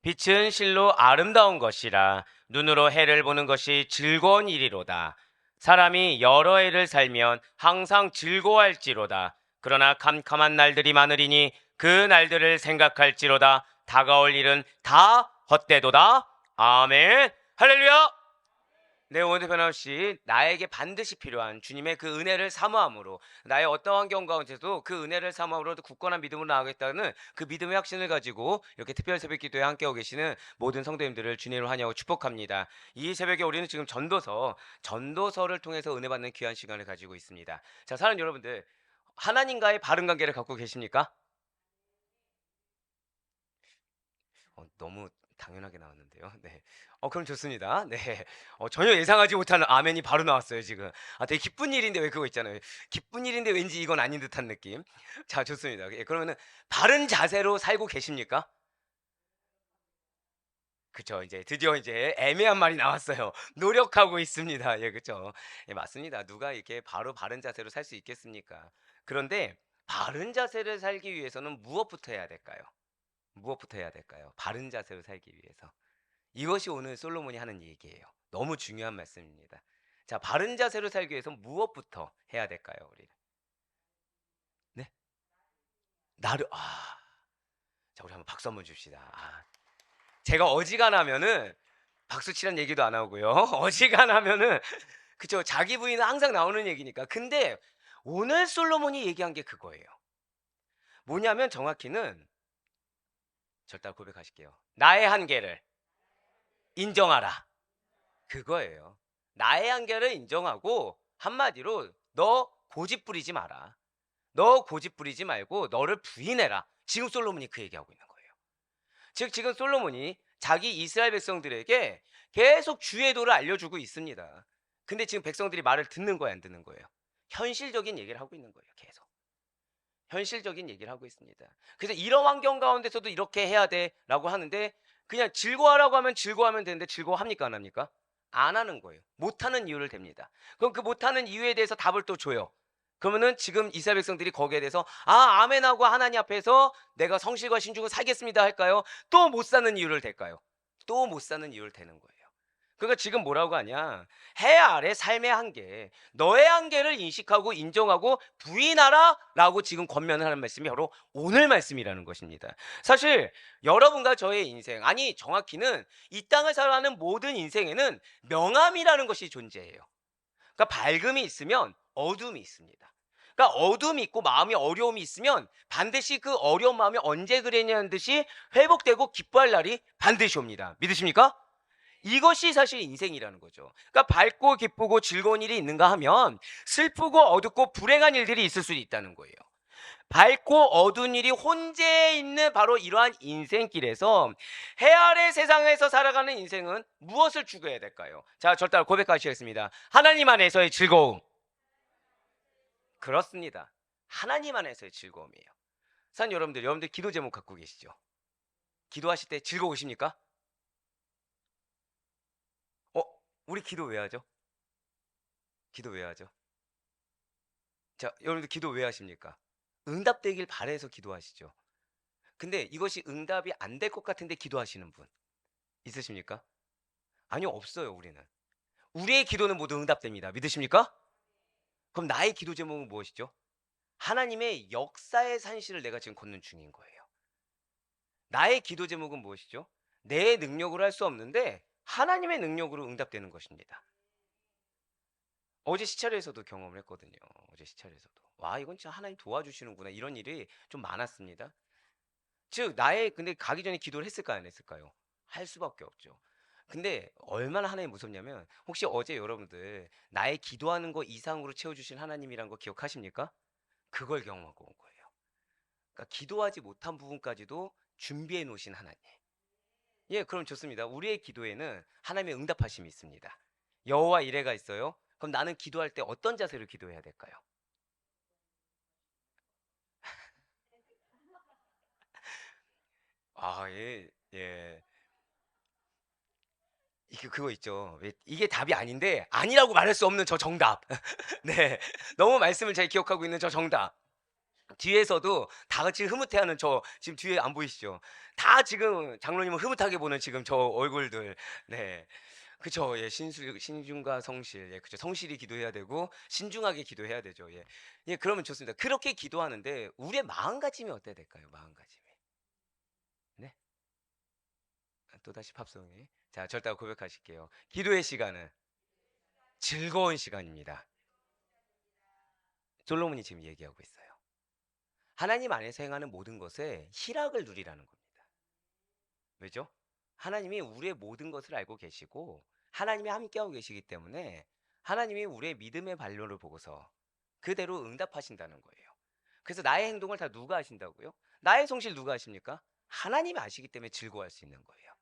빛은 실로 아름다운 것이라 눈으로 해를 보는 것이 즐거운 일이로다. 사람이 여러 해를 살면 항상 즐거워할지로다. 그러나 캄캄한 날들이 많으리니 그 날들을 생각할지로다. 다가올 일은 다 헛되도다. 아멘. 할렐루야. 네, 오늘 변함없이 나에게 반드시 필요한 주님의 그 은혜를 사모함으로 나의 어떤 환경 가운데서도 그 은혜를 사모함으로 굳건한 믿음으로 나아가겠다는 그 믿음의 확신을 가지고 이렇게 특별 새벽 기도에 함께하고 계시는 모든 성도님들을 주님으로 환영하고 축복합니다. 이 새벽에 우리는 지금 전도서를 통해서 은혜 받는 귀한 시간을 가지고 있습니다. 자, 사랑하는 여러분들, 하나님과의 바른 관계를 갖고 계십니까? 너무 당연하게 나왔는데요. 네. 그럼 좋습니다. 네. 전혀 예상하지 못하는 아멘이 바로 나왔어요, 지금. 되게 기쁜 일인데 왜 그거 있잖아요. 기쁜 일인데 왠지 이건 아닌 듯한 느낌. 자, 좋습니다. 예, 그러면은 바른 자세로 살고 계십니까? 그쵸. 이제 드디어 이제 애매한 말이 나왔어요. 노력하고 있습니다. 예, 그쵸. 예, 맞습니다. 누가 이렇게 바로 바른 자세로 살 수 있겠습니까? 그런데 바른 자세를 살기 위해서는 무엇부터 해야 될까요? 무엇부터 해야 될까요? 바른 자세로 살기 위해서. 이것이 오늘 솔로몬이 하는 얘기예요. 너무 중요한 말씀입니다. 자, 바른 자세로 살기 위해서 무엇부터 해야 될까요, 우리는? 네? 나를 자, 우리 한번 박수 한번 줍시다. 제가 어지간하면은 박수 치란 얘기도 안 하고요. 어지간하면은 그쵸, 자기 부인은 항상 나오는 얘기니까. 근데 오늘 솔로몬이 얘기한 게 그거예요. 뭐냐면 정확히는 절대 고백하실게요. 나의 한계를 인정하라. 그거예요. 나의 한계를 인정하고 한마디로 너 고집 부리지 마라. 너 고집 부리지 말고 너를 부인해라. 지금 솔로몬이 그 얘기하고 있는 거예요. 즉 지금 솔로몬이 자기 이스라엘 백성들에게 계속 주의 도를 알려주고 있습니다. 근데 지금 백성들이 말을 듣는 거예요, 안 듣는 거예요? 현실적인 얘기를 하고 있는 거예요, 계속. 현실적인 얘기를 하고 있습니다. 그래서 이런 환경 가운데서도 이렇게 해야 돼라고 하는데 그냥 즐거워하라고 하면 즐거워하면 되는데 즐거워합니까, 안 합니까? 안 하는 거예요. 못하는 이유를 댑니다. 그럼 그 못하는 이유에 대해서 답을 또 줘요. 그러면은 지금 이스라엘 백성들이 거기에 대해서 아멘하고 하나님 앞에서 내가 성실과 신중을 살겠습니다 할까요? 또 못 사는 이유를 댈까요? 또 못 사는 이유를 대는 거예요. 그러니까 지금 뭐라고 하냐? 해 아래 삶의 한계, 너의 한계를 인식하고 인정하고 부인하라라고 지금 권면을 하는 말씀이 바로 오늘 말씀이라는 것입니다. 사실 여러분과 저의 인생, 아니 정확히는 이 땅을 살아가는 모든 인생에는 명암이라는 것이 존재해요. 그러니까 밝음이 있으면 어둠이 있습니다. 그러니까 어둠이 있고 마음이 어려움이 있으면 반드시 그 어려운 마음이 언제 그랬냐는 듯이 회복되고 기뻐할 날이 반드시 옵니다. 믿으십니까? 이것이 사실 인생이라는 거죠. 그러니까 밝고 기쁘고 즐거운 일이 있는가 하면 슬프고 어둡고 불행한 일들이 있을 수도 있다는 거예요. 밝고 어두운 일이 혼재해 있는 바로 이러한 인생길에서 해 아래 세상에서 살아가는 인생은 무엇을 추구해야 될까요? 자, 절대 고백하시겠습니다. 하나님 안에서의 즐거움. 그렇습니다. 하나님 안에서의 즐거움이에요. 산 여러분들 기도 제목 갖고 계시죠? 기도하실 때 즐거우십니까? 어, 우리 기도 왜 하죠? 기도 왜 하죠? 자, 여러분들 기도 왜 하십니까? 응답되길 바라서 기도하시죠. 근데 이것이 응답이 안 될 것 같은데 기도하시는 분 있으십니까? 아니요, 없어요, 우리는. 우리의 기도는 모두 응답됩니다. 믿으십니까? 그럼 나의 기도 제목은 무엇이죠? 하나님의 역사의 산실을 내가 지금 걷는 중인 거예요. 나의 기도 제목은 무엇이죠? 내 능력으로 할 수 없는데 하나님의 능력으로 응답되는 것입니다. 어제 시찰에서도 경험을 했거든요. 어제 시찰에서도. 와, 이건 진짜 하나님 도와주시는구나. 이런 일이 좀 많았습니다. 즉 근데 가기 전에 기도를 했을까요, 안 했을까요? 할 수밖에 없죠. 근데 얼마나 하나님이 무섭냐면 혹시 어제 여러분들 나의 기도하는 거 이상으로 채워주신 하나님이란 거 기억하십니까? 그걸 경험하고 온 거예요. 그러니까 기도하지 못한 부분까지도 준비해 놓으신 하나님. 예, 그럼 좋습니다. 우리의 기도에는 하나님의 응답하심이 있습니다. 여호와 이레가 있어요. 그럼 나는 기도할 때 어떤 자세로 기도해야 될까요? 예, 예. 이게 그거 있죠. 이게 답이 아닌데 아니라고 말할 수 없는 저 정답. 네, 너무 말씀을 잘 기억하고 있는 저 정답. 뒤에서도 다 같이 흐뭇해하는 저 지금 뒤에 안 보이시죠? 다 지금 장로님을 흐뭇하게 보는 지금 저 얼굴들. 네. 그쵸. 예. 신중과 성실. 예. 그쵸. 성실히 기도해야 되고 신중하게 기도해야 되죠. 예. 예. 그러면 좋습니다. 그렇게 기도하는데 우리의 마음가짐이 어때야 될까요? 마음가짐이. 네. 또다시 팝송이. 자, 절대 고백하실게요. 기도의 시간은 즐거운 시간입니다. 솔로몬이 지금 얘기하고 있어요. 하나님 안에서 행하는 모든 것에 희락을 누리라는 겁니다. 왜죠? 하나님이 우리의 모든 것을 알고 계시고 하나님이 함께하고 계시기 때문에 하나님이 우리의 믿음의 발로를 보고서 그대로 응답하신다는 거예요. 그래서 나의 행동을 다 누가 하신다고요? 나의 성실 누가 하십니까? 하나님이 아시기 때문에 즐거워할 수 있는 거예요.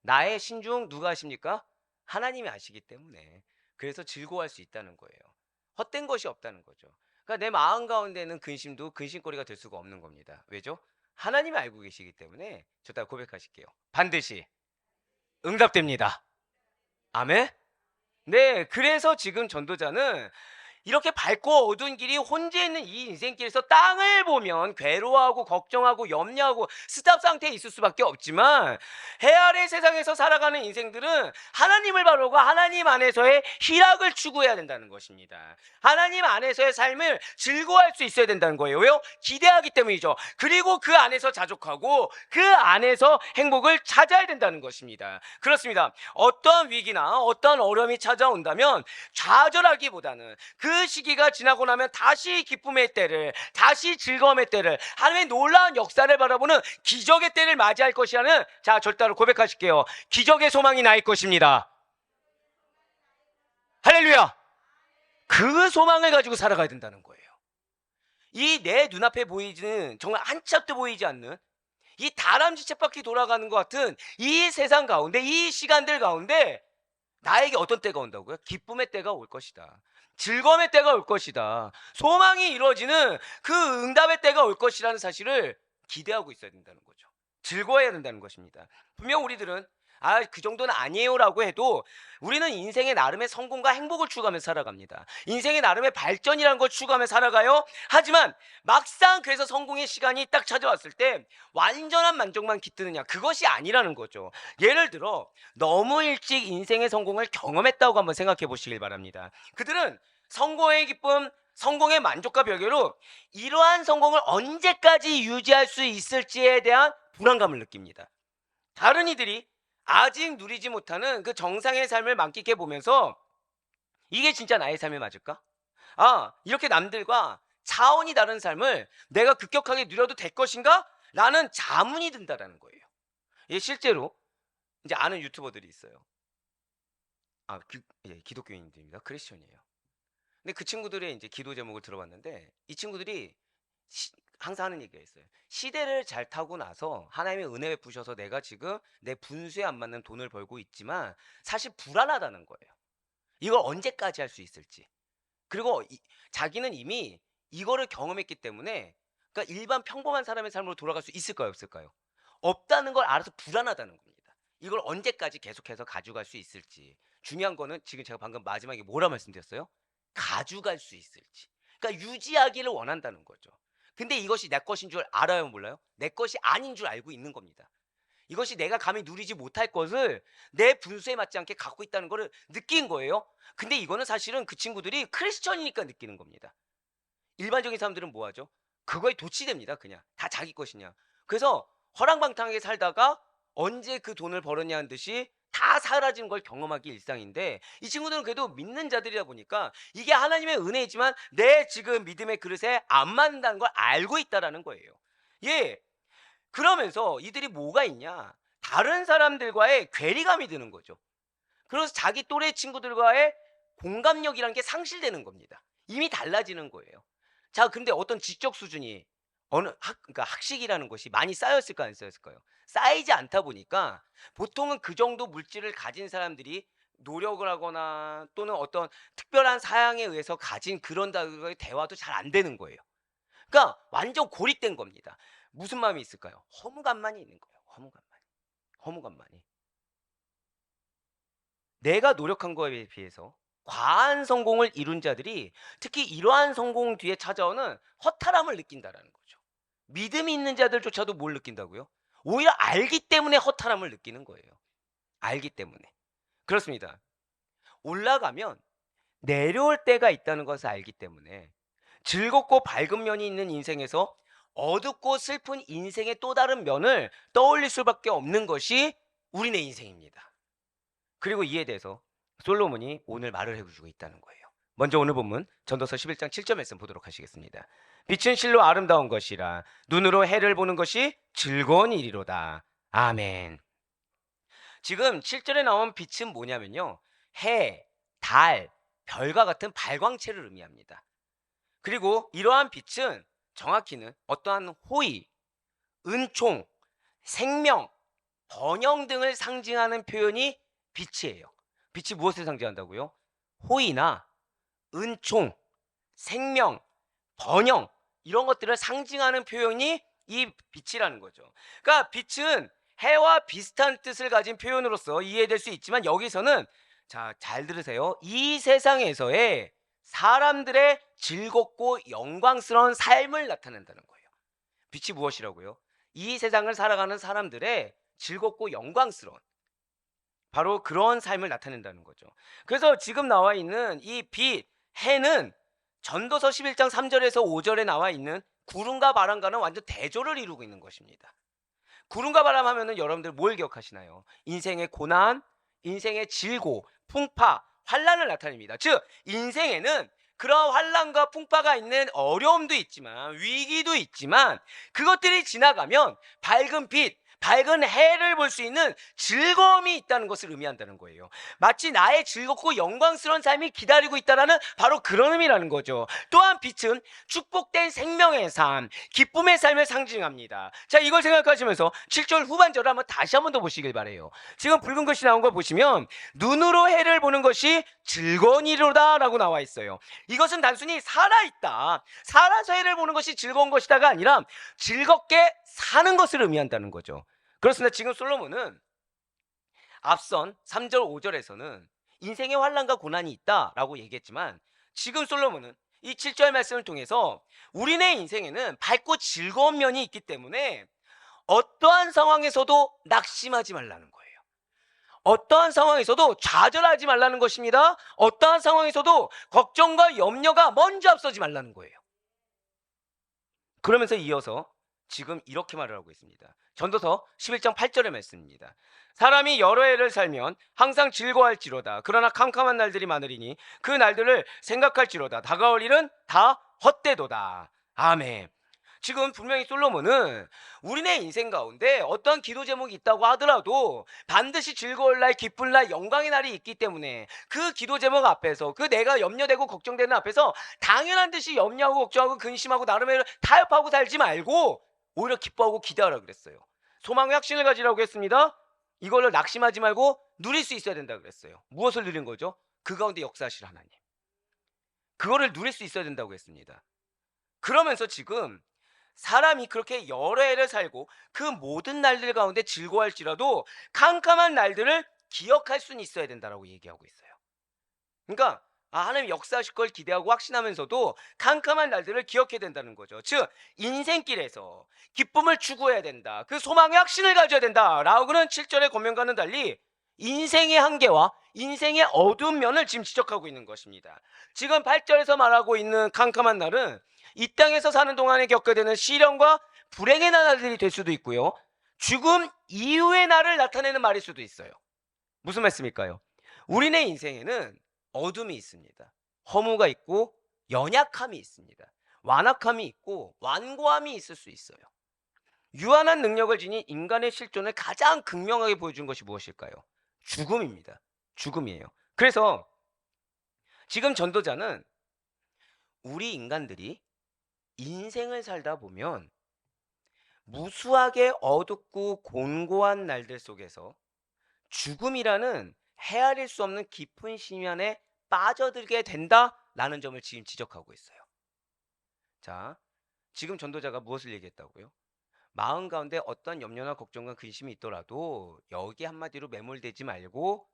나의 신중 누가 하십니까? 하나님이 아시기 때문에 그래서 즐거워할 수 있다는 거예요. 헛된 것이 없다는 거죠. 그러니까 내 마음 가운데는 근심도 근심거리가 될 수가 없는 겁니다. 왜죠? 하나님이 알고 계시기 때문에 저다 고백하실게요. 반드시 응답됩니다. 아멘. 네, 그래서 지금 전도자는 이렇게 밝고 어두운 길이 혼재 있는 이 인생길에서 땅을 보면 괴로워하고 걱정하고 염려하고 스탑 상태에 있을 수밖에 없지만 해 아래 세상에서 살아가는 인생들은 하나님을 바라고 하나님 안에서의 희락을 추구해야 된다는 것입니다. 하나님 안에서의 삶을 즐거워할 수 있어야 된다는 거예요. 왜요? 기대하기 때문이죠. 그리고 그 안에서 자족하고 그 안에서 행복을 찾아야 된다는 것입니다. 그렇습니다. 어떤 위기나 어떤 어려움이 찾아온다면 좌절하기보다는 그 시기가 지나고 나면 다시 기쁨의 때를, 다시 즐거움의 때를, 하나님의 놀라운 역사를 바라보는 기적의 때를 맞이할 것이라는, 자, 절대로 고백하실게요. 기적의 소망이 나일 것입니다. 할렐루야. 그 소망을 가지고 살아가야 된다는 거예요. 이 내 눈앞에 보이지는 정말 한 치 앞도 보이지 않는 이 다람쥐 쳇바퀴 돌아가는 것 같은 이 세상 가운데, 이 시간들 가운데 나에게 어떤 때가 온다고요? 기쁨의 때가 올 것이다. 즐거움의 때가 올 것이다. 소망이 이루어지는 그 응답의 때가 올 것이라는 사실을 기대하고 있어야 된다는 거죠. 즐거워해야 된다는 것입니다. 분명 우리들은 그 정도는 아니에요라고 해도 우리는 인생의 나름의 성공과 행복을 추구하며 살아갑니다. 인생의 나름의 발전이라는 걸 추구하며 살아가요. 하지만 막상 그래서 성공의 시간이 딱 찾아왔을 때 완전한 만족만 깃드느냐, 그것이 아니라는 거죠. 예를 들어 너무 일찍 인생의 성공을 경험했다고 한번 생각해 보시길 바랍니다. 그들은 성공의 기쁨, 성공의 만족과 별개로 이러한 성공을 언제까지 유지할 수 있을지에 대한 불안감을 느낍니다. 다른 이들이 아직 누리지 못하는 그 정상의 삶을 만끽해 보면서 이게 진짜 나의 삶이 맞을까? 이렇게 남들과 차원이 다른 삶을 내가 급격하게 누려도 될 것인가? 라는 자문이 든다라는 거예요. 예, 실제로 이제 아는 유튜버들이 있어요. 예, 기독교인들입니다. 크리스천이에요. 근데 그 친구들의 이제 기도 제목을 들어봤는데 이 친구들이 항상 하는 얘기가 있어요. 시대를 잘 타고 나서 하나님의 은혜 베푸셔서 내가 지금 내 분수에 안 맞는 돈을 벌고 있지만 사실 불안하다는 거예요. 이걸 언제까지 할 수 있을지. 그리고 자기는 이미 이거를 경험했기 때문에, 그러니까 일반 평범한 사람의 삶으로 돌아갈 수 있을까요, 없을까요? 없다는 걸 알아서 불안하다는 겁니다. 이걸 언제까지 계속해서 가져갈 수 있을지. 중요한 거는 지금 제가 방금 마지막에 뭐라 말씀드렸어요? 가져갈 수 있을지. 그러니까 유지하기를 원한다는 거죠. 근데 이것이 내 것인 줄 알아요, 몰라요? 내 것이 아닌 줄 알고 있는 겁니다. 이것이 내가 감히 누리지 못할 것을 내 분수에 맞지 않게 갖고 있다는 것을 느낀 거예요. 근데 이거는 사실은 그 친구들이 크리스천이니까 느끼는 겁니다. 일반적인 사람들은 뭐 하죠? 그거에 도취됩니다. 그냥 다 자기 것이냐. 그래서 허랑방탕하게 살다가 언제 그 돈을 벌었냐는 듯이 다 사라지는 걸 경험하기 일상인데, 이 친구들은 그래도 믿는 자들이다 보니까 이게 하나님의 은혜이지만 내 지금 믿음의 그릇에 안 맞는다는 걸 알고 있다라는 거예요. 예. 그러면서 이들이 뭐가 있냐? 다른 사람들과의 괴리감이 드는 거죠. 그래서 자기 또래 친구들과의 공감력이라는 게 상실되는 겁니다. 이미 달라지는 거예요. 자, 근데 어떤 지적 수준이 그러니까 학식이라는 것이 많이 쌓였을까 안 쌓였을까요? 쌓이지 않다 보니까 보통은 그 정도 물질을 가진 사람들이 노력을 하거나 또는 어떤 특별한 사양에 의해서 가진 그런 대화도 잘 안 되는 거예요. 그러니까 완전 고립된 겁니다. 무슨 마음이 있을까요? 허무감만이 있는 거예요. 허무감만이. 허무감만이. 내가 노력한 거에 비해서 과한 성공을 이룬 자들이 특히 이러한 성공 뒤에 찾아오는 허탈함을 느낀다라는 거죠. 믿음이 있는 자들조차도 뭘 느낀다고요? 오히려 알기 때문에 허탈함을 느끼는 거예요. 알기 때문에. 그렇습니다. 올라가면 내려올 때가 있다는 것을 알기 때문에 즐겁고 밝은 면이 있는 인생에서 어둡고 슬픈 인생의 또 다른 면을 떠올릴 수밖에 없는 것이 우리네 인생입니다. 그리고 이에 대해서 솔로몬이 오늘 말을 해주고 있다는 거예요. 먼저 오늘 본문 전도서 11장 7절 말씀 보도록 하시겠습니다. 빛은 실로 아름다운 것이라 눈으로 해를 보는 것이 즐거운 일이로다. 아멘. 지금 7절에 나온 빛은 뭐냐면요. 해, 달, 별과 같은 발광체를 의미합니다. 그리고 이러한 빛은 정확히는 어떠한 호의, 은총, 생명, 번영 등을 상징하는 표현이 빛이에요. 빛이 무엇을 상징한다고요? 호의나 은총, 생명, 번영 이런 것들을 상징하는 표현이 이 빛이라는 거죠. 그러니까 빛은 해와 비슷한 뜻을 가진 표현으로서 이해될 수 있지만 여기서는 자, 잘 들으세요. 이 세상에서의 사람들의 즐겁고 영광스러운 삶을 나타낸다는 거예요. 빛이 무엇이라고요? 이 세상을 살아가는 사람들의 즐겁고 영광스러운 바로 그런 삶을 나타낸다는 거죠. 그래서 지금 나와 있는 이 빛, 해는 전도서 11장 3절에서 5절에 나와 있는 구름과 바람과는 완전 대조를 이루고 있는 것입니다. 구름과 바람 하면은 여러분들 뭘 기억하시나요? 인생의 고난, 인생의 질고, 풍파, 환란을 나타냅니다. 즉 인생에는 그런 환란과 풍파가 있는 어려움도 있지만 위기도 있지만 그것들이 지나가면 밝은 빛, 밝은 해를 볼 수 있는 즐거움이 있다는 것을 의미한다는 거예요. 마치 나의 즐겁고 영광스러운 삶이 기다리고 있다는 바로 그런 의미라는 거죠. 또한 빛은 축복된 생명의 삶, 기쁨의 삶을 상징합니다. 자, 이걸 생각하시면서 7절 후반절을 다시 한 번 더 보시길 바래요. 지금 붉은 글씨 나온 거 보시면 눈으로 해를 보는 것이 즐거운 일이로다 라고 나와 있어요. 이것은 단순히 살아있다, 살아서 해를 보는 것이 즐거운 것이다가 아니라 즐겁게 사는 것을 의미한다는 거죠. 그렇습니다. 지금 솔로몬은 앞선 3절 5절에서는 인생의 환난과 고난이 있다라고 얘기했지만 지금 솔로몬은 이 7절 말씀을 통해서 우리네 인생에는 밝고 즐거운 면이 있기 때문에 어떠한 상황에서도 낙심하지 말라는 거예요. 어떠한 상황에서도 좌절하지 말라는 것입니다. 어떠한 상황에서도 걱정과 염려가 먼저 앞서지 말라는 거예요. 그러면서 이어서 지금 이렇게 말을 하고 있습니다. 전도서 11장 8절의 말씀입니다. 사람이 여러 해를 살면 항상 즐거워할지로다. 그러나 캄캄한 날들이 많으리니 그 날들을 생각할지로다. 다가올 일은 다 헛되도다. 아멘. 지금 분명히 솔로몬은 우리네 인생 가운데 어떠한 기도 제목이 있다고 하더라도 반드시 즐거울 날, 기쁠 날, 영광의 날이 있기 때문에 그 기도 제목 앞에서 그 내가 염려되고 걱정되는 앞에서 당연한 듯이 염려하고 걱정하고 근심하고 나름대로 타협하고 살지 말고 오히려 기뻐하고 기대하라고 그랬어요. 소망의 확신을 가지라고 했습니다. 이걸로 낙심하지 말고 누릴 수 있어야 된다고 그랬어요. 무엇을 누린 거죠? 그 가운데 역사하실 하나님. 그거를 누릴 수 있어야 된다고 했습니다. 그러면서 지금 사람이 그렇게 여러 해를 살고 그 모든 날들 가운데 즐거워할지라도 캄캄한 날들을 기억할 수는 있어야 된다라고 얘기하고 있어요. 그러니까 하나님 역사하실 걸 기대하고 확신하면서도 캄캄한 날들을 기억해야 된다는 거죠. 즉 인생길에서 기쁨을 추구해야 된다. 그 소망의 확신을 가져야 된다라고는 7절의 권면과는 달리 인생의 한계와 인생의 어두운 면을 지금 지적하고 있는 것입니다. 지금 8절에서 말하고 있는 캄캄한 날은 이 땅에서 사는 동안에 겪게 되는 시련과 불행의 날들이 될 수도 있고요. 죽음 이후의 날을 나타내는 말일 수도 있어요. 무슨 말씀일까요? 우리네 인생에는 어둠이 있습니다. 허무가 있고 연약함이 있습니다. 완악함이 있고 완고함이 있을 수 있어요. 유한한 능력을 지닌 인간의 실존을 가장 극명하게 보여준 것이 무엇일까요? 죽음입니다. 죽음이에요. 그래서 지금 전도자는 우리 인간들이 인생을 살다 보면 무수하게 어둡고 곤고한 날들 속에서 죽음이라는 헤아릴 수 없는 깊은 심연에 빠져들게 된다라는 점을 지금 지적하고 있어요. 자, 지금 전도자가 무엇을 얘기했다고요? 마음 가운데 어떤 염려나 걱정과 근심이 있더라도 여기 한마디로 매몰되지 말고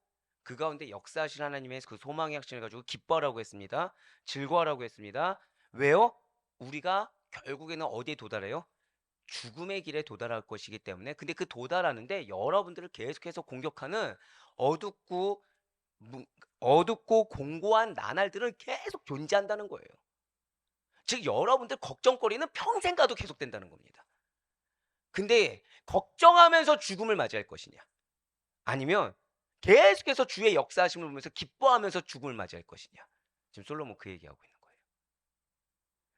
그 가운데 역사하신 하나님의 그 소망의 확신을 가지고 기뻐하라고 했습니다. 즐거워하라고 했습니다. 왜요? 우리가 결국에는 어디에 도달해요? 죽음의 길에 도달할 것이기 때문에. 근데 그 도달하는데 여러분들을 계속해서 공격하는 어둡고 어둡고 공고한 나날들은 계속 존재한다는 거예요. 즉 여러분들 걱정거리는 평생 가도 계속된다는 겁니다. 근데 걱정하면서 죽음을 맞이할 것이냐, 아니면 계속해서 주의 역사하심을 보면서 기뻐하면서 죽음을 맞이할 것이냐. 지금 솔로몬 그 얘기하고 있는 거예요.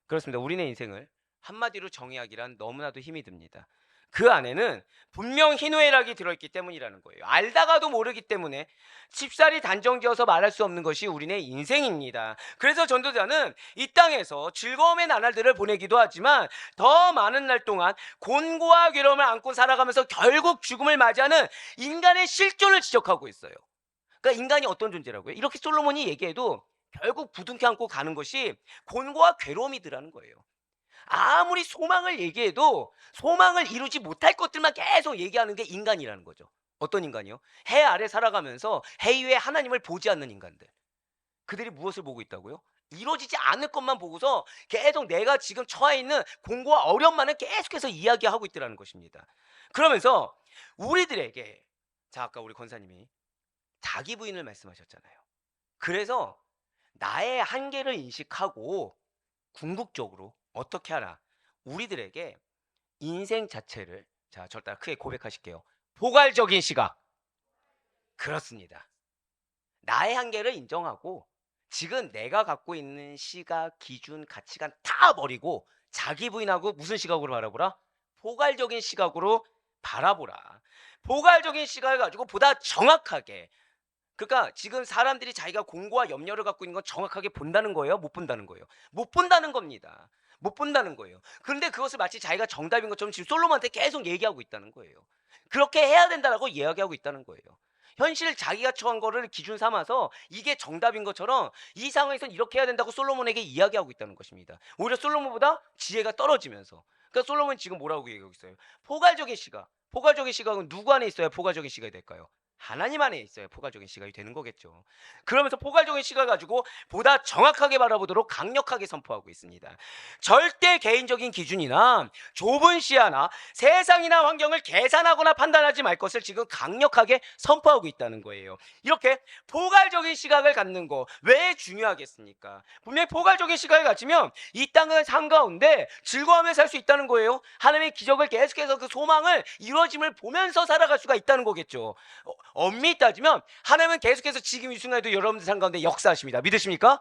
그렇습니다. 우리네 인생을 한마디로 정의하기란 너무나도 힘이 듭니다. 그 안에는 분명 희노애락이 들어있기 때문이라는 거예요. 알다가도 모르기 때문에 쉽사리 단정지어서 말할 수 없는 것이 우리네 인생입니다. 그래서 전도자는 이 땅에서 즐거움의 나날들을 보내기도 하지만 더 많은 날 동안 곤고와 괴로움을 안고 살아가면서 결국 죽음을 맞이하는 인간의 실존을 지적하고 있어요. 그러니까 인간이 어떤 존재라고요? 이렇게 솔로몬이 얘기해도 결국 부둥켜 안고 가는 것이 곤고와 괴로움이더라는 거예요. 아무리 소망을 얘기해도 소망을 이루지 못할 것들만 계속 얘기하는 게 인간이라는 거죠. 어떤 인간이요? 해 아래 살아가면서 해 위에 하나님을 보지 않는 인간들. 그들이 무엇을 보고 있다고요? 이루어지지 않을 것만 보고서 계속 내가 지금 처해 있는 공고와 어려움만을 계속해서 이야기하고 있더라는 것입니다. 그러면서 우리들에게, 자, 아까 우리 권사님이 자기 부인을 말씀하셨잖아요. 그래서 나의 한계를 인식하고 궁극적으로 어떻게 하라? 우리들에게 인생 자체를, 자, 저 따라 크게 고백하실게요. 포괄적인 시각. 그렇습니다. 나의 한계를 인정하고 지금 내가 갖고 있는 시각, 기준, 가치관 다 버리고 자기 부인하고 무슨 시각으로 바라보라? 포괄적인 시각으로 바라보라. 포괄적인 시각을 가지고 보다 정확하게, 그러니까 지금 사람들이 자기가 공고와 염려를 갖고 있는 건 정확하게 본다는 거예요? 못 본다는 거예요? 못 본다는 겁니다. 못 본다는 거예요. 그런데 그것을 마치 자기가 정답인 것처럼 지금 솔로몬한테 계속 얘기하고 있다는 거예요. 그렇게 해야 된다라고 이야기하고 있다는 거예요. 현실 자기가 처한 거를 기준 삼아서 이게 정답인 것처럼 이 상황에서는 이렇게 해야 된다고 솔로몬에게 이야기하고 있다는 것입니다. 오히려 솔로몬보다 지혜가 떨어지면서. 그러니까 솔로몬이 지금 뭐라고 얘기하고 있어요? 포괄적인 시각. 포괄적인 시각은 누구 안에 있어야 포괄적인 시각이 될까요? 하나님 안에 있어야 포괄적인 시각이 되는 거겠죠. 그러면서 포괄적인 시각을 가지고 보다 정확하게 바라보도록 강력하게 선포하고 있습니다. 절대 개인적인 기준이나 좁은 시야나 세상이나 환경을 계산하거나 판단하지 말 것을 지금 강력하게 선포하고 있다는 거예요. 이렇게 포괄적인 시각을 갖는 거 왜 중요하겠습니까? 분명히 포괄적인 시각을 가지면 이 땅의 삶 가운데 즐거워하며 살 수 있다는 거예요. 하나님의 기적을 계속해서 그 소망을 이루어짐을 보면서 살아갈 수가 있다는 거겠죠. 엄밀히 따지면 하나님은 계속해서 지금 이 순간에도 여러분들 삶 가운데 역사하십니다. 믿으십니까?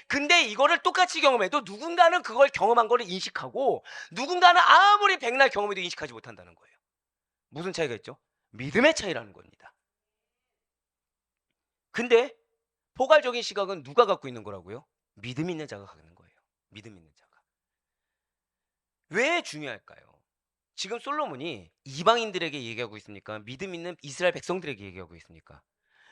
근데 이거를 똑같이 경험해도 누군가는 그걸 경험한 거를 인식하고 누군가는 아무리 백날 경험해도 인식하지 못한다는 거예요. 무슨 차이가 있죠? 믿음의 차이라는 겁니다. 근데 포괄적인 시각은 누가 갖고 있는 거라고요? 믿음 있는 자가 갖는 거예요. 믿음 있는 자가. 왜 중요할까요? 지금 솔로몬이 이방인들에게 얘기하고 있습니까? 믿음 있는 이스라엘 백성들에게 얘기하고 있습니까?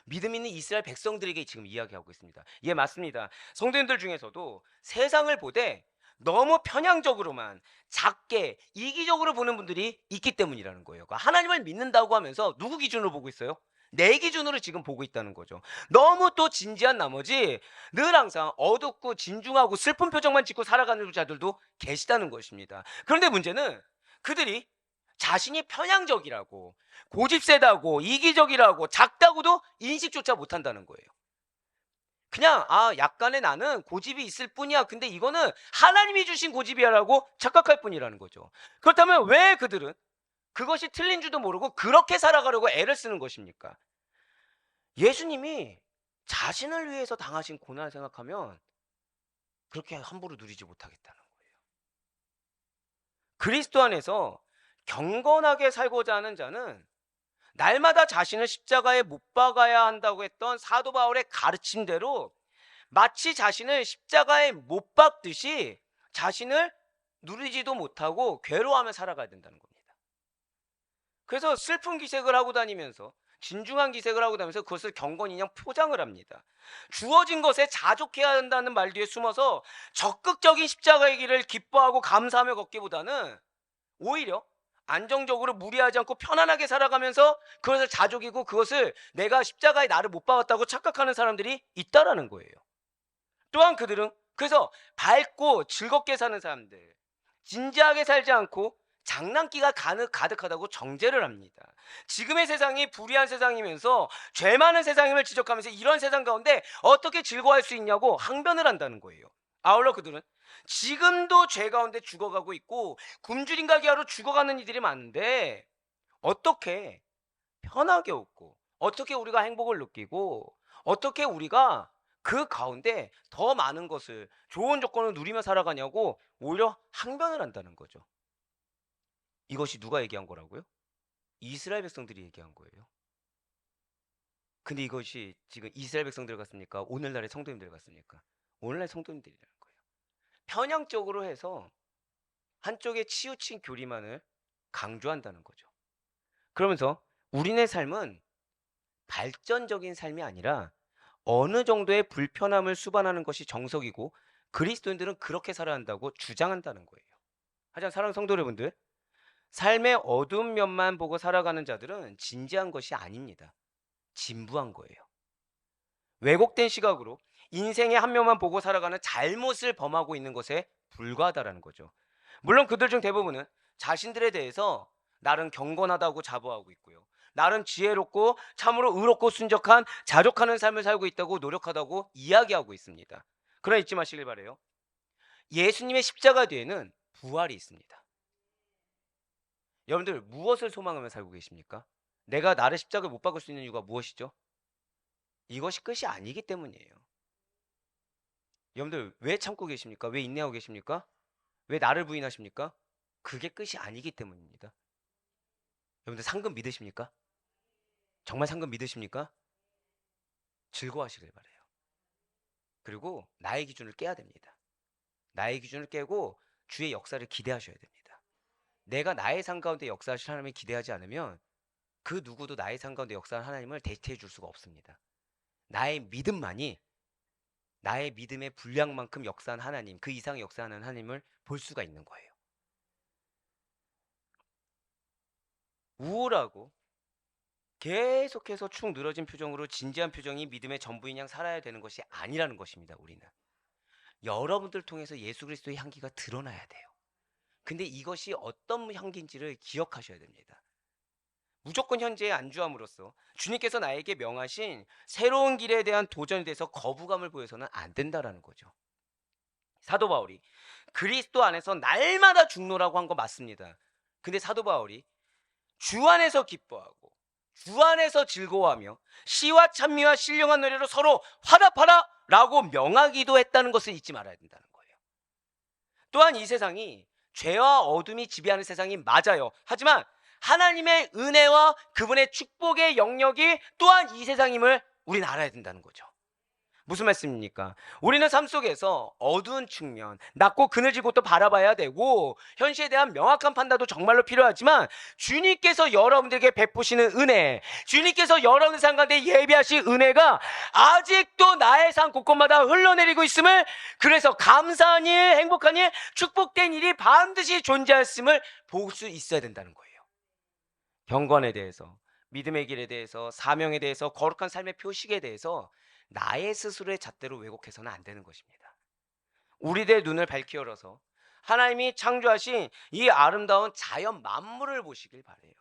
믿음 있는 이스라엘 백성들에게 지금 이야기하고 있습니다. 예, 맞습니다. 성도님들 중에서도 세상을 보되 너무 편향적으로만 작게 이기적으로 보는 분들이 있기 때문이라는 거예요. 그러니까 하나님을 믿는다고 하면서 누구 기준으로 보고 있어요? 내 기준으로 지금 보고 있다는 거죠. 너무 또 진지한 나머지 늘 항상 어둡고 진중하고 슬픈 표정만 짓고 살아가는 자들도 계시다는 것입니다. 그런데 문제는 그들이 자신이 편향적이라고, 고집세다고, 이기적이라고, 작다고도 인식조차 못한다는 거예요. 그냥 약간의 나는 고집이 있을 뿐이야. 근데 이거는 하나님이 주신 고집이야라고 착각할 뿐이라는 거죠. 그렇다면 왜 그들은 그것이 틀린 줄도 모르고 그렇게 살아가려고 애를 쓰는 것입니까? 예수님이 자신을 위해서 당하신 고난을 생각하면 그렇게 함부로 누리지 못하겠다는 거예요. 그리스도 안에서 경건하게 살고자 하는 자는 날마다 자신을 십자가에 못 박아야 한다고 했던 사도 바울의 가르침대로 마치 자신을 십자가에 못 박듯이 자신을 누리지도 못하고 괴로워하며 살아가야 된다는 겁니다. 그래서 슬픈 기색을 하고 다니면서, 진중한 기색을 하고 다니면서 그것을 경건인양 포장을 합니다. 주어진 것에 자족해야 한다는 말 뒤에 숨어서 적극적인 십자가의 길을 기뻐하고 감사하며 걷기보다는 오히려 안정적으로 무리하지 않고 편안하게 살아가면서 그것을 자족이고 그것을 내가 십자가에 나를 못 박았다고 착각하는 사람들이 있다라는 거예요. 또한 그들은 그래서 밝고 즐겁게 사는 사람들, 진지하게 살지 않고 장난기가 가득하다고 정죄를 합니다. 지금의 세상이 불의한 세상이면서 죄 많은 세상임을 지적하면서 이런 세상 가운데 어떻게 즐거워할 수 있냐고 항변을 한다는 거예요. 아울러 그들은 지금도 죄 가운데 죽어가고 있고 굶주림과 기아로 죽어가는 이들이 많은데 어떻게 편하게 웃고 어떻게 우리가 행복을 느끼고 어떻게 우리가 그 가운데 더 많은 것을 좋은 조건을 누리며 살아가냐고 오히려 항변을 한다는 거죠. 이것이 누가 얘기한 거라고요? 이스라엘 백성들이 얘기한 거예요. 근데 이것이 지금 이스라엘 백성들 같습니까? 오늘날의 성도님들 같습니까? 오늘날 성도님들이라는 거예요. 편향적으로 해서 한쪽에 치우친 교리만을 강조한다는 거죠. 그러면서 우리네 삶은 발전적인 삶이 아니라 어느 정도의 불편함을 수반하는 것이 정석이고 그리스도인들은 그렇게 살아야 한다고 주장한다는 거예요. 하지만 사랑하는 성도 여러분들, 삶의 어두운 면만 보고 살아가는 자들은 진지한 것이 아닙니다. 진부한 거예요. 왜곡된 시각으로 인생의 한 면만 보고 살아가는 잘못을 범하고 있는 것에 불과하다라는 거죠. 물론 그들 중 대부분은 자신들에 대해서 나름 경건하다고 자부하고 있고요. 나름 지혜롭고 참으로 의롭고 순적한 자족하는 삶을 살고 있다고 노력하다고 이야기하고 있습니다. 그러나 잊지 마시길 바래요. 예수님의 십자가 뒤에는 부활이 있습니다. 여러분들 무엇을 소망하며 살고 계십니까? 내가 나를 십자가에 못 박을 수 있는 이유가 무엇이죠? 이것이 끝이 아니기 때문이에요. 여러분들 왜 참고 계십니까? 왜 인내하고 계십니까? 왜 나를 부인하십니까? 그게 끝이 아니기 때문입니다. 여러분들 상금 믿으십니까? 정말 상금 믿으십니까? 즐거워하시길 바래요. 그리고 나의 기준을 깨야 됩니다. 나의 기준을 깨고 주의 역사를 기대하셔야 됩니다. 내가 나의 삶 가운데 역사하실 하나님을 기대하지 않으면 그 누구도 나의 삶 가운데 역사하는 하나님을 대체해 줄 수가 없습니다. 나의 믿음만이 나의 믿음의 분량만큼 역사한 하나님, 그 이상 역사하는 하나님을 볼 수가 있는 거예요. 우울하고 계속해서 축 늘어진 표정으로 진지한 표정이 믿음의 전부인 양 살아야 되는 것이 아니라는 것입니다. 우리는 여러분들 통해서 예수 그리스도의 향기가 드러나야 돼요. 근데 이것이 어떤 향기인지를 기억하셔야 됩니다. 무조건 현재에 안주함으로써 주님께서 나에게 명하신 새로운 길에 대한 도전에 대해서 거부감을 보여서는 안 된다라는 거죠. 사도 바울이 그리스도 안에서 날마다 죽노라고 한 거 맞습니다. 근데 사도 바울이 주 안에서 기뻐하고 주 안에서 즐거워하며 시와 찬미와 신령한 노래로 서로 화답하라 라고 명하기도 했다는 것을 잊지 말아야 된다는 거예요. 또한 이 세상이 죄와 어둠이 지배하는 세상이 맞아요. 하지만 하나님의 은혜와 그분의 축복의 영역이 또한 이 세상임을 우리는 알아야 된다는 거죠. 무슨 말씀입니까? 우리는 삶 속에서 어두운 측면, 낮고 그늘진 곳도 바라봐야 되고 현실에 대한 명확한 판단도 정말로 필요하지만 주님께서 여러분들에게 베푸시는 은혜, 주님께서 여러분들 삶 가운데 예비하신 은혜가 아직도 나의 삶 곳곳마다 흘러내리고 있음을, 그래서 감사한 일, 행복한 일, 축복된 일이 반드시 존재했음을 볼 수 있어야 된다는 거예요. 경건에 대해서, 믿음의 길에 대해서, 사명에 대해서, 거룩한 삶의 표식에 대해서 나의 스스로의 잣대로 왜곡해서는 안 되는 것입니다. 우리들의 눈을 밝히 열어서 하나님이 창조하신 이 아름다운 자연 만물을 보시길 바래요.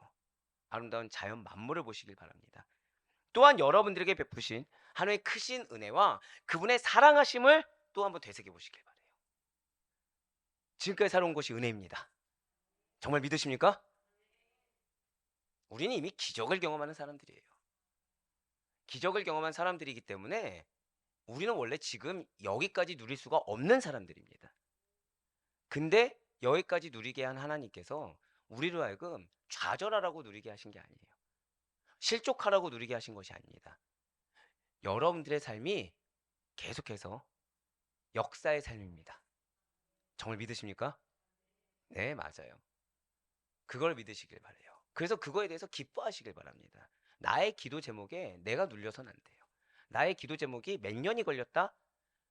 아름다운 자연 만물을 보시길 바랍니다. 또한 여러분들에게 베푸신 하나님의 크신 은혜와 그분의 사랑하심을 또 한번 되새겨 보시길 바래요. 지금까지 살아온 것이 은혜입니다. 정말 믿으십니까? 우리는 이미 기적을 경험하는 사람들이에요. 기적을 경험한 사람들이기 때문에 우리는 원래 지금 여기까지 누릴 수가 없는 사람들입니다. 근데 여기까지 누리게 한 하나님께서 우리로 하여금 좌절하라고 누리게 하신 게 아니에요. 실족하라고 누리게 하신 것이 아닙니다. 여러분들의 삶이 계속해서 역사의 삶입니다. 정말 믿으십니까? 네, 맞아요. 그걸 믿으시길 바래요. 그래서 그거에 대해서 기뻐하시길 바랍니다. 나의 기도 제목에 내가 눌려서는 안 돼요. 나의 기도 제목이 몇 년이 걸렸다?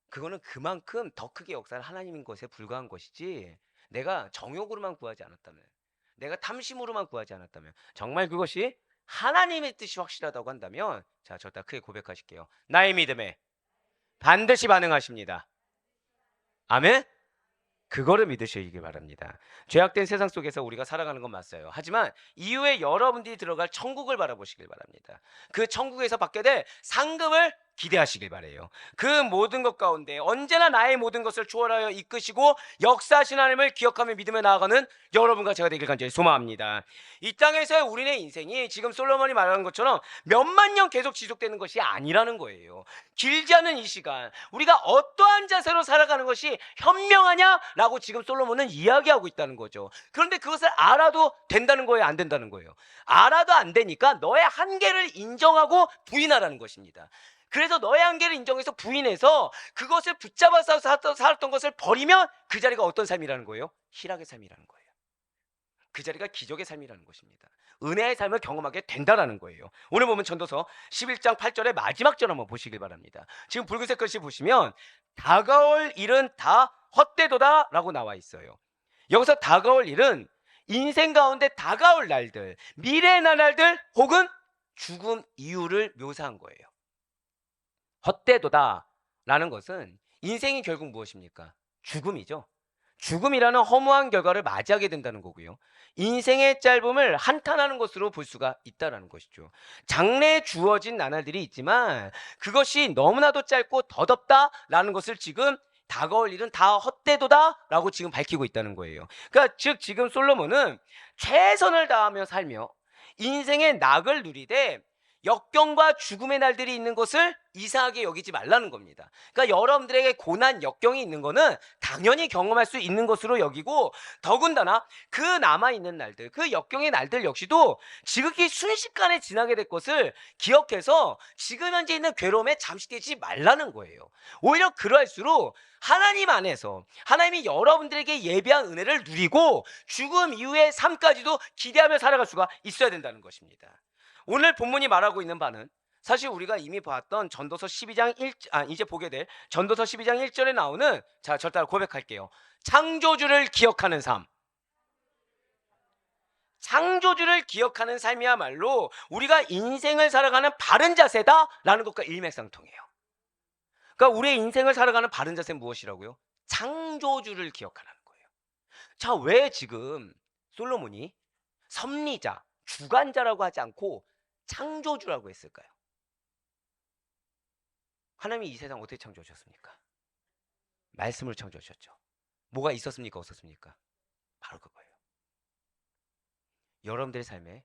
그거는 그만큼 더 크게 역사를 하나님인 것에 불과한 것이지 내가 정욕으로만 구하지 않았다면, 내가 탐심으로만 구하지 않았다면, 정말 그것이 하나님의 뜻이 확실하다고 한다면, 자, 저다 크게 고백하실게요. 나의 믿음에 반드시 반응하십니다. 아멘? 그거를 믿으시길 바랍니다. 죄악된 세상 속에서 우리가 살아가는 건 맞아요. 하지만 이후에 여러분들이 들어갈 천국을 바라보시길 바랍니다. 그 천국에서 받게 될 상급을 기대하시길 바래요. 그 모든 것 가운데 언제나 나의 모든 것을 초월하여 이끄시고 역사하신 하나님을 기억하며 믿으며 나아가는 여러분과 제가 되길 간절히 소망합니다. 이 땅에서의 우리의 인생이 지금 솔로몬이 말하는 것처럼 몇만 년 계속 지속되는 것이 아니라는 거예요. 길지 않은 이 시간, 우리가 어떠한 자세로 살아가는 것이 현명하냐라고 지금 솔로몬은 이야기하고 있다는 거죠. 그런데 그것을 알아도 된다는 거예요, 안 된다는 거예요? 알아도 안 되니까 너의 한계를 인정하고 부인하라는 것입니다. 그래서 너의 한계를 인정해서 부인해서 그것을 붙잡아서 살았던 것을 버리면 그 자리가 어떤 삶이라는 거예요? 희락의 삶이라는 거예요. 그 자리가 기적의 삶이라는 것입니다. 은혜의 삶을 경험하게 된다라는 거예요. 오늘 보면 전도서 11장 8절의 마지막 절 한번 보시길 바랍니다. 지금 붉은색 글씨 보시면 다가올 일은 다 헛되도다 라고 나와 있어요. 여기서 다가올 일은 인생 가운데 다가올 날들, 미래의 날들 혹은 죽음 이후를 묘사한 거예요. 헛되도다 라는 것은 인생이 결국 무엇입니까? 죽음이죠. 죽음이라는 허무한 결과를 맞이하게 된다는 거고요. 인생의 짧음을 한탄하는 것으로 볼 수가 있다는 것이죠. 장래에 주어진 나날들이 있지만 그것이 너무나도 짧고 더덥다라는 것을 지금 다가올 일은 다 헛되도다라고 지금 밝히고 있다는 거예요. 그러니까 즉 지금 솔로몬은 최선을 다하며 살며 인생의 낙을 누리되 역경과 죽음의 날들이 있는 것을 이상하게 여기지 말라는 겁니다. 그러니까 여러분들에게 고난, 역경이 있는 거는 당연히 경험할 수 있는 것으로 여기고, 더군다나 그 남아있는 날들, 그 역경의 날들 역시도 지극히 순식간에 지나게 될 것을 기억해서 지금 현재 있는 괴로움에 잠식되지 말라는 거예요. 오히려 그럴수록 하나님 안에서 하나님이 여러분들에게 예비한 은혜를 누리고 죽음 이후의 삶까지도 기대하며 살아갈 수가 있어야 된다는 것입니다. 오늘 본문이 말하고 있는 바는 사실 우리가 이미 봤던 전도서 12장 1, 이제 보게 될 전도서 12장 1절에 나오는, 자, 절 따라 고백할게요. 창조주를 기억하는 삶. 창조주를 기억하는 삶이야말로 우리가 인생을 살아가는 바른 자세다라는 것과 일맥상통해요. 그러니까 우리의 인생을 살아가는 바른 자세는 무엇이라고요? 창조주를 기억하라는 거예요. 자, 왜 지금 솔로몬이 섭리자, 주관자라고 하지 않고 창조주라고 했을까요? 하나님이 이 세상 어떻게 창조하셨습니까? 말씀으로 창조하셨죠. 뭐가 있었습니까? 없었습니까? 바로 그거예요. 여러분들의 삶에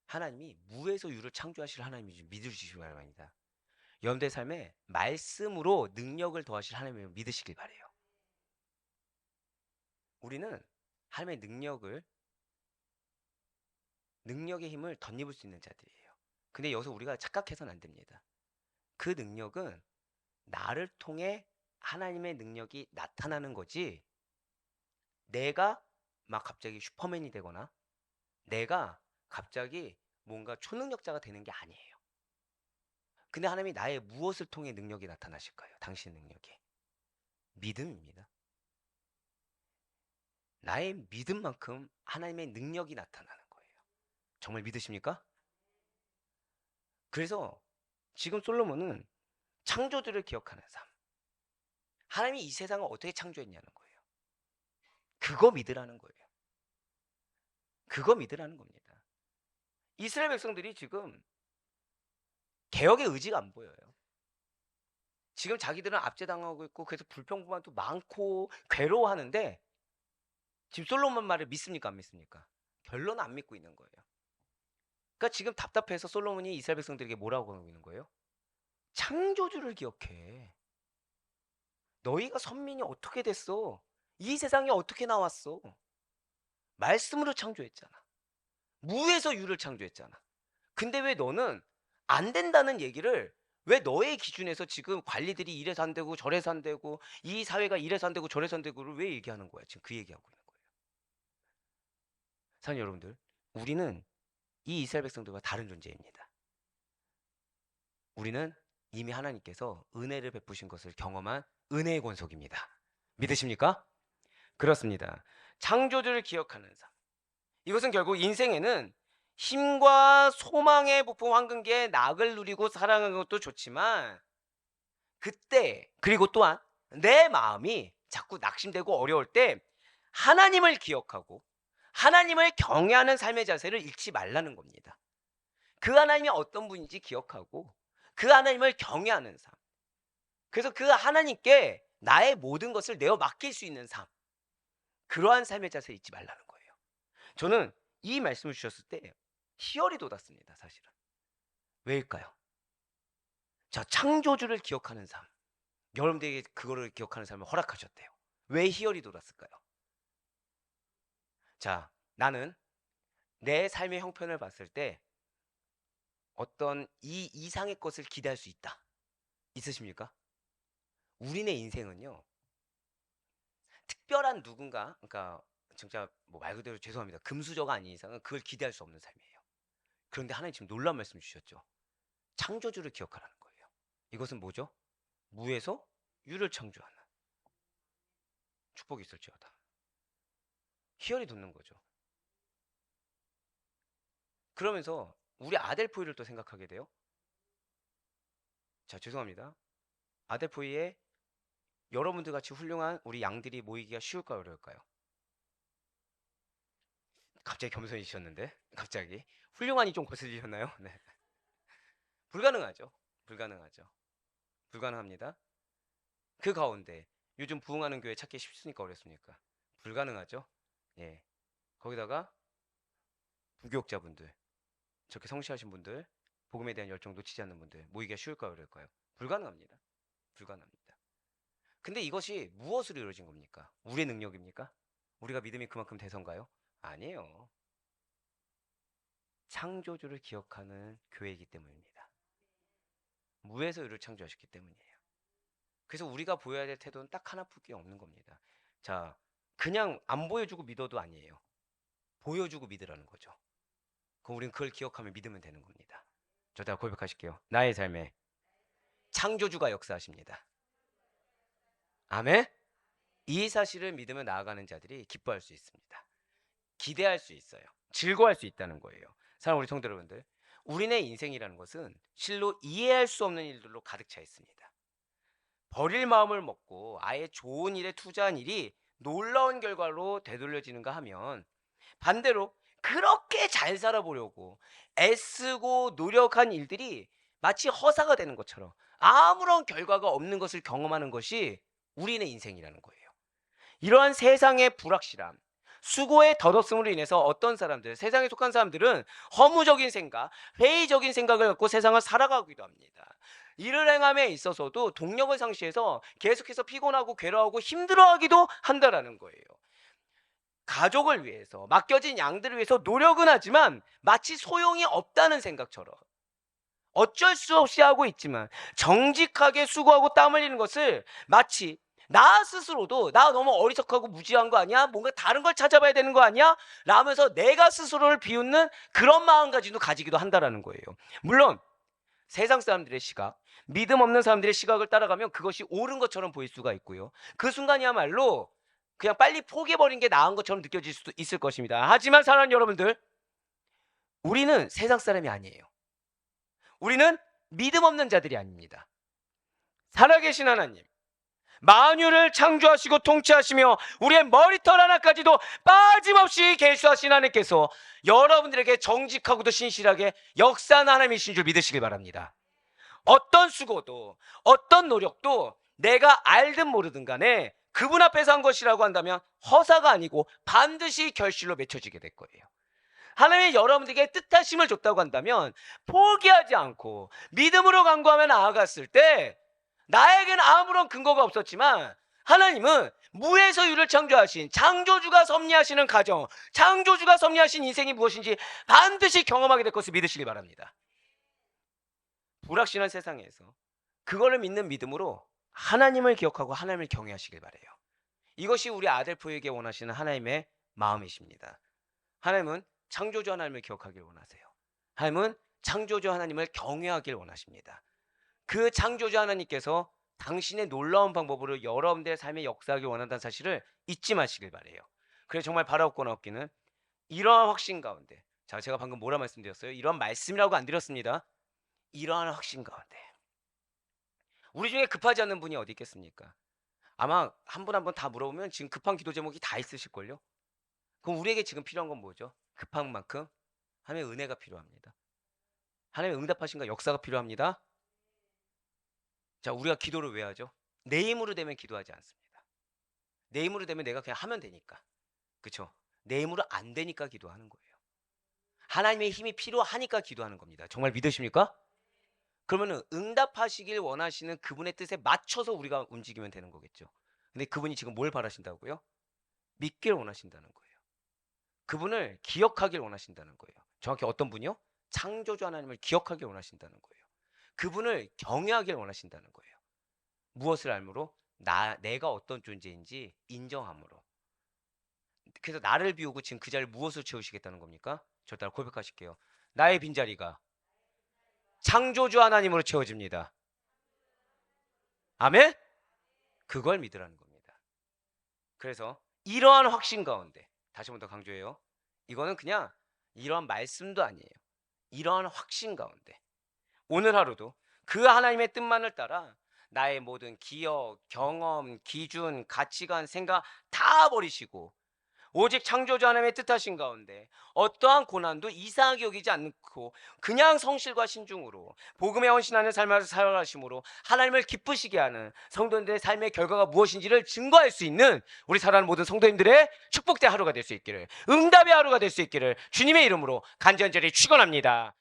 하나님이 무에서 유를 창조하실 하나님인지 믿으시기 바랍니다. 여러분들의 삶에 말씀으로 능력을 더하실 하나님을 믿으시길 바래요. 우리는 하나님의 능력의 힘을 덧입을 수 있는 자들이에요. 근데 여기서 우리가 착각해서는 안 됩니다. 그 능력은 나를 통해 하나님의 능력이 나타나는 거지, 내가 막 갑자기 슈퍼맨이 되거나 내가 갑자기 뭔가 초능력자가 되는 게 아니에요. 근데 하나님이 나의 무엇을 통해 능력이 나타나실까요? 당신 능력이 믿음입니다. 나의 믿음만큼 하나님의 능력이 나타나는 거예요. 정말 믿으십니까? 그래서 지금 솔로몬은 창조주를 기억하는 삶, 하나님이 이 세상을 어떻게 창조했냐는 거예요. 그거 믿으라는 거예요. 그거 믿으라는 겁니다. 이스라엘 백성들이 지금 개혁의 의지가 안 보여요. 지금 자기들은 압제당하고 있고 그래서 불평불만도 많고 괴로워하는데 지금 솔로몬 말을 믿습니까, 안 믿습니까? 결론은 안 믿고 있는 거예요. 그러니까 지금 답답해서 솔로몬이 이스라엘 백성들에게 뭐라고 하고 있는 거예요? 창조주를 기억해. 너희가 선민이 어떻게 됐어? 이 세상에 어떻게 나왔어? 말씀으로 창조했잖아. 무에서 유를 창조했잖아. 근데 왜 너는 안 된다는 얘기를, 왜 너의 기준에서 지금 관리들이 이래서 안 되고 저래서 안 되고 이 사회가 이래서 안 되고 저래서 안 되고를 왜 얘기하는 거야? 지금 그 얘기하고 있는 거예요. 사랑하는 여러분들, 우리는 이 이스라엘 백성들과 다른 존재입니다. 우리는 이미 하나님께서 은혜를 베푸신 것을 경험한 은혜의 권속입니다. 믿으십니까? 그렇습니다. 창조주를 기억하는 삶. 이것은 결국 인생에는 힘과 소망의 부푼 황금기에 낙을 누리고 살아가는 것도 좋지만 그때 그리고 또한 내 마음이 자꾸 낙심되고 어려울 때 하나님을 기억하고 하나님을 경외하는 삶의 자세를 잃지 말라는 겁니다. 그 하나님이 어떤 분인지 기억하고 그 하나님을 경외하는 삶. 그래서 그 하나님께 나의 모든 것을 내어 맡길 수 있는 삶. 그러한 삶의 자세를 잊지 말라는 거예요. 저는 이 말씀을 주셨을 때 희열이 돋았습니다. 사실은. 왜일까요? 자, 창조주를 기억하는 삶. 여러분들에게 그거를 기억하는 삶을 허락하셨대요. 왜 희열이 돋았을까요? 자, 나는 내 삶의 형편을 봤을 때 어떤 이 이상의 것을 기대할 수 있다. 있으십니까? 우리네 인생은요. 특별한 누군가, 그러니까 진짜 뭐 말 그대로 죄송합니다. 금수저가 아닌 이상은 그걸 기대할 수 없는 삶이에요. 그런데 하나님 지금 놀라운 말씀 주셨죠. 창조주를 기억하라는 거예요. 이것은 뭐죠? 무에서 유를 창조하는 축복이 있을지어다. 희열이 돋는 거죠. 그러면서 우리 아델포이를 또 생각하게 돼요. 자, 죄송합니다. 아델포이에 여러분들 같이 훌륭한 우리 양들이 모이기가 쉬울까요, 어려울까요? 갑자기 겸손해지셨는데 갑자기 훌륭한이 좀 거슬리셨나요? 네. 불가능하죠. 불가능하죠. 불가능합니다. 그 가운데 요즘 부흥하는 교회 찾기 쉽습니까, 어렵습니까? 불가능하죠. 예. 거기다가 부교육자분들, 저렇게 성실하신 분들, 복음에 대한 열정 놓치지 않는 분들 모이기가 쉬울까요, 어려울까요? 불가능합니다. 불가능합니다. 근데 이것이 무엇으로 이루어진 겁니까? 우리의 능력입니까? 우리가 믿음이 그만큼 돼서인가요? 아니에요. 창조주를 기억하는 교회이기 때문입니다. 무에서 유를 창조하셨기 때문이에요. 그래서 우리가 보여야 될 태도는 딱 하나뿐이 없는 겁니다. 자, 그냥 안 보여주고 믿어도 아니에요. 보여주고 믿으라는 거죠. 그럼 우리는 그걸 기억하며 믿으면 되는 겁니다. 저다 고백하실게요. 나의 삶에 창조주가 역사하십니다. 아멘? 이 사실을 믿으며 나아가는 자들이 기뻐할 수 있습니다. 기대할 수 있어요. 즐거워할 수 있다는 거예요. 사랑하는 우리 성도 여러분들, 우리네 인생이라는 것은 실로 이해할 수 없는 일들로 가득 차 있습니다. 버릴 마음을 먹고 아예 좋은 일에 투자한 일이 놀라운 결과로 되돌려지는가 하면 반대로 그렇게 잘 살아보려고 애쓰고 노력한 일들이 마치 허사가 되는 것처럼 아무런 결과가 없는 것을 경험하는 것이 우리네 인생이라는 거예요. 이러한 세상의 불확실함, 수고의 덧없음으로 인해서 어떤 사람들, 세상에 속한 사람들은 허무적인 생각, 회의적인 생각을 갖고 세상을 살아가기도 합니다. 일을 행함에 있어서도 동력을 상실해서 계속해서 피곤하고 괴로워하고 힘들어하기도 한다라는 거예요. 가족을 위해서, 맡겨진 양들을 위해서 노력은 하지만 마치 소용이 없다는 생각처럼 어쩔 수 없이 하고 있지만 정직하게 수고하고 땀 흘리는 것을 마치 나 스스로도 나 너무 어리석하고 무지한 거 아니야? 뭔가 다른 걸 찾아봐야 되는 거 아니야? 라면서 내가 스스로를 비웃는 그런 마음가짐도 가지기도 한다라는 거예요. 물론 세상 사람들의 시각, 믿음 없는 사람들의 시각을 따라가면 그것이 옳은 것처럼 보일 수가 있고요. 그 순간이야말로 그냥 빨리 포기해버린 게 나은 것처럼 느껴질 수도 있을 것입니다. 하지만 사랑하는 여러분들, 우리는 세상 사람이 아니에요. 우리는 믿음 없는 자들이 아닙니다. 살아계신 하나님, 만유를 창조하시고 통치하시며 우리의 머리털 하나까지도 빠짐없이 계수하신 하나님께서 여러분들에게 정직하고도 신실하게 역사하는 하나님이신 줄 믿으시길 바랍니다. 어떤 수고도 어떤 노력도 내가 알든 모르든 간에 그분 앞에서 한 것이라고 한다면 허사가 아니고 반드시 결실로 맺혀지게 될 거예요. 하나님이 여러분들에게 뜻하심을 줬다고 한다면 포기하지 않고 믿음으로 간구하며 나아갔을 때 나에게는 아무런 근거가 없었지만 하나님은 무에서 유를 창조하신 창조주가 섭리하시는 가정, 창조주가 섭리하신 인생이 무엇인지 반드시 경험하게 될 것을 믿으시기 바랍니다. 불확실한 세상에서 그거를 믿는 믿음으로 하나님을 기억하고 하나님을 경외하시길 바라요. 이것이 우리 아델포에게 원하시는 하나님의 마음이십니다. 하나님은 창조주 하나님을 기억하길 원하세요. 하나님은 창조주 하나님을 경외하길 원하십니다. 그 창조주 하나님께서 당신의 놀라운 방법으로 여러분들의 삶에 역사하길 원한다는 사실을 잊지 마시길 바라요. 그래서 정말 바라옵고 나옵기는 이러한 확신 가운데 자 제가 방금 뭐라 말씀드렸어요? 이러한 말씀이라고 안 드렸습니다. 이러한 확신 가운데 우리 중에 급하지 않는 분이 어디 있겠습니까? 아마 한 분 한 분 다 물어보면 지금 급한 기도 제목이 다 있으실걸요? 그럼 우리에게 지금 필요한 건 뭐죠? 급한 만큼 하나님의 은혜가 필요합니다. 하나님의 응답하신가 역사가 필요합니다. 자, 우리가 기도를 왜 하죠? 내 힘으로 되면 기도하지 않습니다. 내 힘으로 되면 내가 그냥 하면 되니까. 그쵸? 내 힘으로 안 되니까 기도하는 거예요. 하나님의 힘이 필요하니까 기도하는 겁니다. 정말 믿으십니까? 그러면은 응답하시길 원하시는 그분의 뜻에 맞춰서 우리가 움직이면 되는 거겠죠. 근데 그분이 지금 뭘 바라신다고요? 믿길 원하신다는 거예요. 그분을 기억하길 원하신다는 거예요. 정확히 어떤 분이요? 창조주 하나님을 기억하길 원하신다는 거예요. 그분을 경외하길 원하신다는 거예요. 무엇을 알므로? 내가 어떤 존재인지 인정함으로. 그래서 나를 비우고 지금 그 자리를 무엇으로 채우시겠다는 겁니까? 저 따라 고백하실게요. 나의 빈자리가 창조주 하나님으로 채워집니다. 아멘? 그걸 믿으라는 겁니다. 그래서 이러한 확신 가운데 다시 한 번 더 강조해요. 이거는 그냥 이러한 말씀도 아니에요. 이러한 확신 가운데 오늘 하루도 그 하나님의 뜻만을 따라 나의 모든 기억, 경험, 기준, 가치관, 생각 다 버리시고 오직 창조주 하나님의 뜻하신 가운데 어떠한 고난도 이상하게 여기지 않고 그냥 성실과 신중으로 복음에 헌신하는 삶을 살아가심으로 하나님을 기쁘시게 하는 성도님들의 삶의 결과가 무엇인지를 증거할 수 있는 우리 사랑하는 모든 성도님들의 축복된 하루가 될 수 있기를, 응답의 하루가 될 수 있기를 주님의 이름으로 간절히 축원합니다.